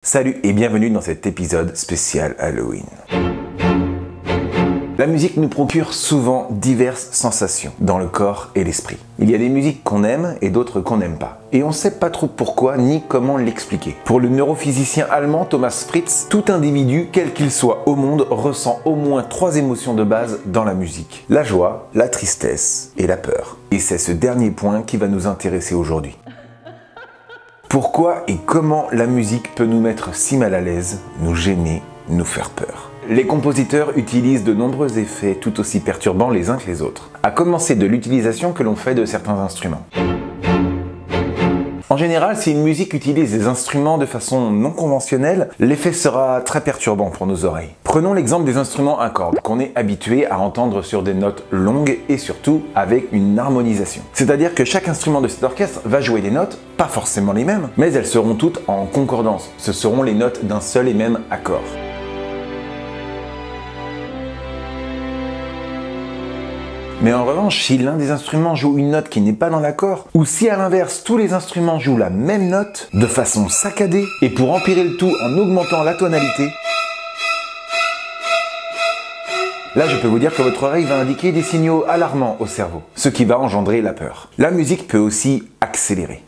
Salut et bienvenue dans cet épisode spécial Halloween. La musique nous procure souvent diverses sensations dans le corps et l'esprit. Il y a des musiques qu'on aime et d'autres qu'on n'aime pas. Et on ne sait pas trop pourquoi ni comment l'expliquer. Pour le neurophysicien allemand Thomas Fritz, tout individu, quel qu'il soit au monde, ressent au moins 3 émotions de base dans la musique. La joie, la tristesse et la peur. Et c'est ce dernier point qui va nous intéresser aujourd'hui. Pourquoi et comment la musique peut nous mettre si mal à l'aise, nous gêner, nous faire peur? Les compositeurs utilisent de nombreux effets tout aussi perturbants les uns que les autres, à commencer de l'utilisation que l'on fait de certains instruments. En général, si une musique utilise des instruments de façon non conventionnelle, l'effet sera très perturbant pour nos oreilles. Prenons l'exemple des instruments à cordes qu'on est habitué à entendre sur des notes longues et surtout avec une harmonisation. C'est-à-dire que chaque instrument de cet orchestre va jouer des notes, pas forcément les mêmes, mais elles seront toutes en concordance. Ce seront les notes d'un seul et même accord. Mais en revanche, si l'un des instruments joue une note qui n'est pas dans l'accord, ou si à l'inverse tous les instruments jouent la même note, de façon saccadée, et pour empirer le tout en augmentant la tonalité, là je peux vous dire que votre oreille va indiquer des signaux alarmants au cerveau, ce qui va engendrer la peur. La musique peut aussi accélérer.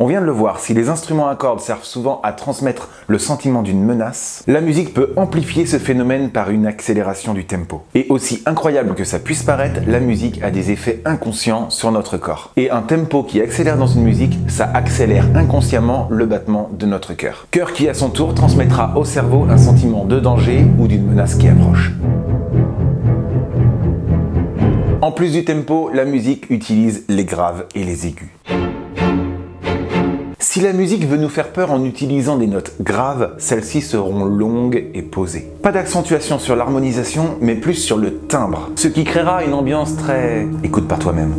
On vient de le voir, si les instruments à cordes servent souvent à transmettre le sentiment d'une menace, la musique peut amplifier ce phénomène par une accélération du tempo. Et aussi incroyable que ça puisse paraître, la musique a des effets inconscients sur notre corps. Et un tempo qui accélère dans une musique, ça accélère inconsciemment le battement de notre cœur. Cœur qui à son tour transmettra au cerveau un sentiment de danger ou d'une menace qui approche. En plus du tempo, la musique utilise les graves et les aigus. Si la musique veut nous faire peur en utilisant des notes graves, celles-ci seront longues et posées. Pas d'accentuation sur l'harmonisation, mais plus sur le timbre, ce qui créera une ambiance très « écoute par toi-même ».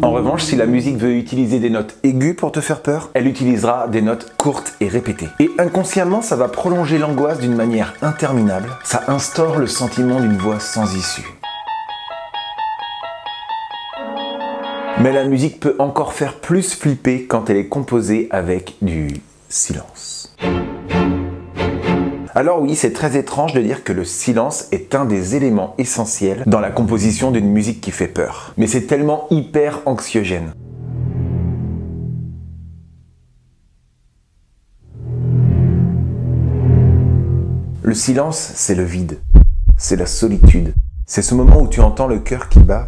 En revanche, si la musique veut utiliser des notes aiguës pour te faire peur, elle utilisera des notes courtes et répétées. Et inconsciemment, ça va prolonger l'angoisse d'une manière interminable, ça instaure le sentiment d'une voix sans issue. Mais la musique peut encore faire plus flipper quand elle est composée avec du silence. Alors oui, c'est très étrange de dire que le silence est un des éléments essentiels dans la composition d'une musique qui fait peur. Mais c'est tellement hyper anxiogène. Le silence, c'est le vide, c'est la solitude. C'est ce moment où tu entends le cœur qui bat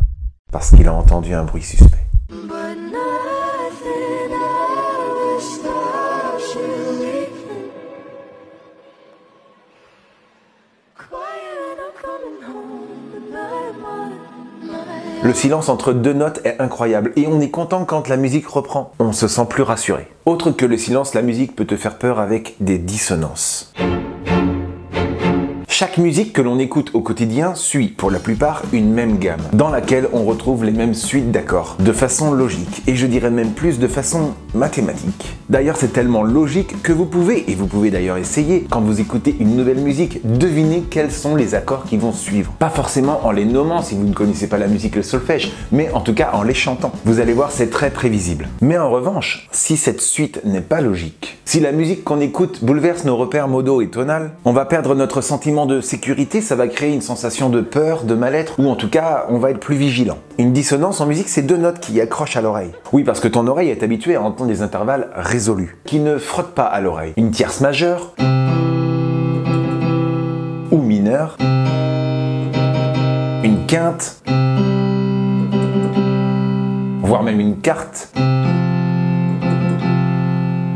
parce qu'il a entendu un bruit suspect. Le silence entre deux notes est incroyable et on est content quand la musique reprend. On se sent plus rassuré. Autre que le silence, la musique peut te faire peur avec des dissonances. Chaque musique que l'on écoute au quotidien suit, pour la plupart, une même gamme, dans laquelle on retrouve les mêmes suites d'accords, de façon logique, et je dirais même plus de façon mathématique. D'ailleurs, c'est tellement logique que vous pouvez d'ailleurs essayer, quand vous écoutez une nouvelle musique, deviner quels sont les accords qui vont suivre. Pas forcément en les nommant si vous ne connaissez pas la musique, le solfège, mais en tout cas en les chantant. Vous allez voir, c'est très prévisible. Mais en revanche, si cette suite n'est pas logique, si la musique qu'on écoute bouleverse nos repères modaux et tonales, on va perdre notre sentiment de sécurité, ça va créer une sensation de peur, de mal-être, ou en tout cas, on va être plus vigilant. Une dissonance en musique, c'est 2 notes qui accrochent à l'oreille. Oui, parce que ton oreille est habituée à entendre des intervalles résolus, qui ne frottent pas à l'oreille. Une tierce majeure, ou mineure, une quinte, voire même une quarte.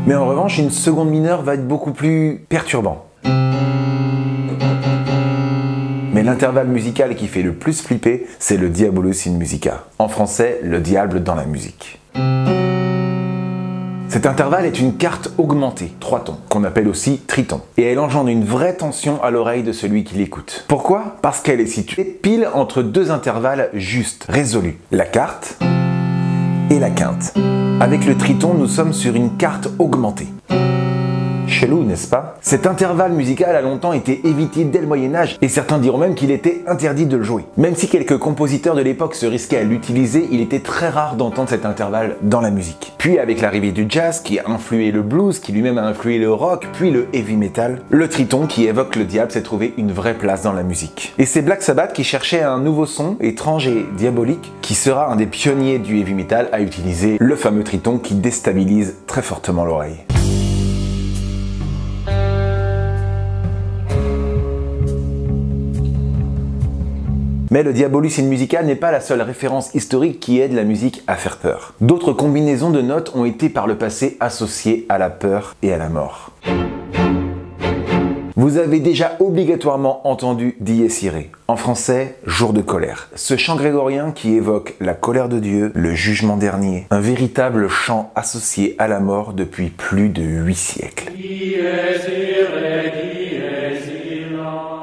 Mais en revanche, une seconde mineure va être beaucoup plus perturbant. Mais l'intervalle musical qui fait le plus flipper, c'est le Diabolus in musica. En français, le diable dans la musique. Cet intervalle est une quarte augmentée, 3 tons, qu'on appelle aussi triton. Et elle engendre une vraie tension à l'oreille de celui qui l'écoute. Pourquoi? Parce qu'elle est située pile entre 2 intervalles justes, résolus. La quarte et la quinte. Avec le triton, nous sommes sur une quarte augmentée. Chelou, n'est-ce pas? Cet intervalle musical a longtemps été évité dès le Moyen-Âge et certains diront même qu'il était interdit de le jouer. Même si quelques compositeurs de l'époque se risquaient à l'utiliser, il était très rare d'entendre cet intervalle dans la musique. Puis avec l'arrivée du jazz qui a influé le blues, qui lui-même a influé le rock, puis le heavy metal, le triton qui évoque le diable s'est trouvé une vraie place dans la musique. Et c'est Black Sabbath qui cherchait un nouveau son, étrange et diabolique, qui sera un des pionniers du heavy metal à utiliser le fameux triton qui déstabilise très fortement l'oreille. Mais le Diabolus in Musica n'est pas la seule référence historique qui aide la musique à faire peur. D'autres combinaisons de notes ont été par le passé associées à la peur et à la mort. Vous avez déjà obligatoirement entendu Dies Irae, en français, jour de colère. Ce chant grégorien qui évoque la colère de Dieu, le jugement dernier, un véritable chant associé à la mort depuis plus de 8 siècles. Dies Irae, dies illa,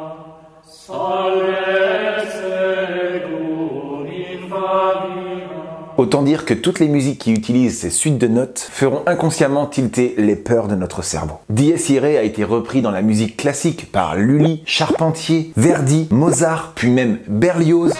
autant dire que toutes les musiques qui utilisent ces suites de notes feront inconsciemment tilter les peurs de notre cerveau. Dies Irae a été repris dans la musique classique par Lully, Charpentier, Verdi, Mozart, puis même Berlioz.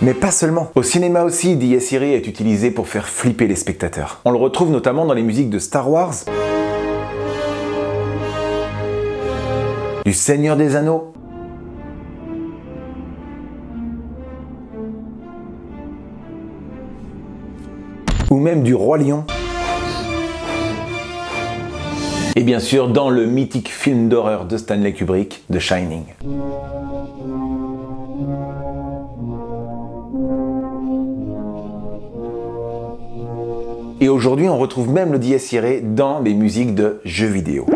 Mais pas seulement. Au cinéma aussi, Dies Irae est utilisé pour faire flipper les spectateurs. On le retrouve notamment dans les musiques de Star Wars, du Seigneur des Anneaux, ou même du Roi Lion. Et bien sûr dans le mythique film d'horreur de Stanley Kubrick, The Shining. Et aujourd'hui, on retrouve même le Dies Irae dans les musiques de jeux vidéo.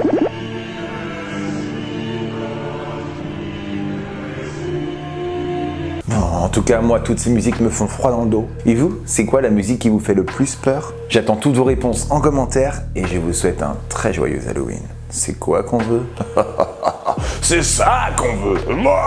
En tout cas, moi, toutes ces musiques me font froid dans le dos. Et vous, c'est quoi la musique qui vous fait le plus peur? J'attends toutes vos réponses en commentaire et je vous souhaite un très joyeux Halloween. C'est quoi qu'on veut? C'est ça qu'on veut! Moi